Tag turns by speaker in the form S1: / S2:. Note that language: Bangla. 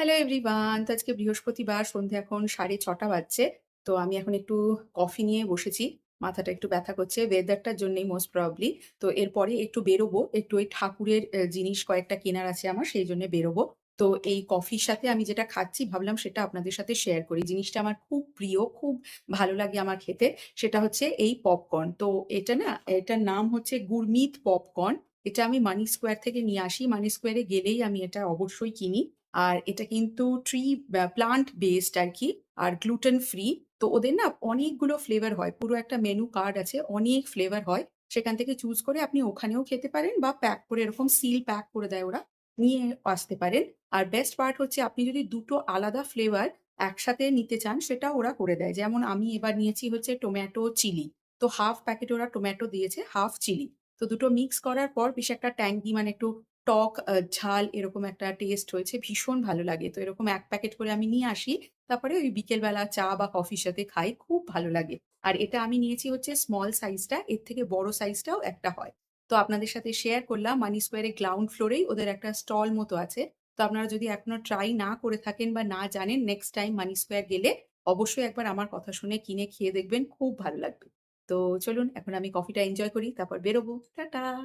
S1: Hello everyone. তো আজকে বৃহস্পতিবার সন্ধ্যে এখন 6:30 বাজছে। তো আমি এখন একটু কফি নিয়ে বসেছি। মাথাটা একটু ব্যথা করছে ওয়েদারটার জন্যই মোস্ট প্রবাবলি। তো এরপরে একটু বেরোবো। একটু ওই ঠাকুরের জিনিস কয়েকটা কেনার আছে আমার সেইজন্যে বেরোবো। তো এই কফির সাথে আমি যেটা খাচ্ছি ভাবলাম সেটা আপনাদের সাথে শেয়ার করি। জিনিসটা আমার খুব প্রিয়, খুব ভালো লাগে আমার খেতে। সেটা হচ্ছে এই পপকর্ন। তো এটা না এটার নাম হচ্ছে গুরমিত পপকর্ন। এটা আমি মানি স্কোয়ার থেকে নিয়ে আসি। মানি স্কোয়ারে গেলেই আমি এটা অবশ্যই কিনি। আর এটা কিন্তু প্লান্ট বেসড আরকি। আর গ্লুটেন ফ্রি। তো ওদের না অনেকগুলো ফ্লেভার হয়। পুরো একটা মেনু কার্ড আছে। অনেক ফ্লেভার হয়। সেখান থেকে চুজ করে আপনি ওখানেও খেতে পারেন বা প্যাক করে এরকম সিল প্যাক করে দেয় ওরা। নিয়ে আসতে পারেন। আর বেস্ট পার্ট হচ্ছে আপনি যদি ২ টো আলাদা ফ্লেভার একসাথে নিতে চান সেটাও ওরা করে দেয়। যেমন আমি এবার নিয়েছি হচ্ছে টমেটো চিলি। তো হাফ প্যাকেটে ওরা টমেটো দিয়েছে, হাফ চিলি। তো দুটো মিক্স করার পর বেশ একটা ট্যাঙ্গি মানে একটু টক ঝাল এরকম একটা টেস্ট হয়েছে। ভীষণ ভালো লাগে। তো এরকম ১ প্যাকেট করে আমি নিয়ে আসি। তারপরে ওই বিকেলবেলা চা বা কফির সাথে খাই। খুব ভালো লাগে। আর এটা আমি নিয়েছি হচ্ছে স্মল সাইজটা। এর থেকে বড় সাইজটাও একটা হয়। তো আপনাদের সাথে শেয়ার করলাম মানি স্কোয়ারে গ্রাউন্ড ফ্লোরেই ওদের একটা স্টল মতো আছে। তো আপনারা যদি এখনো ট্রাই না করে থাকেন বা না জানেন নেক্সট টাইম মানি স্কোয়ার গেলে অবশ্যই একবার আমার কথা শুনে কিনে খেয়ে দেখবেন। খুব ভালো লাগবে। তো চলুন এখন আমি কফিটা এনজয় করি। তারপর বেরোবো। টাটা।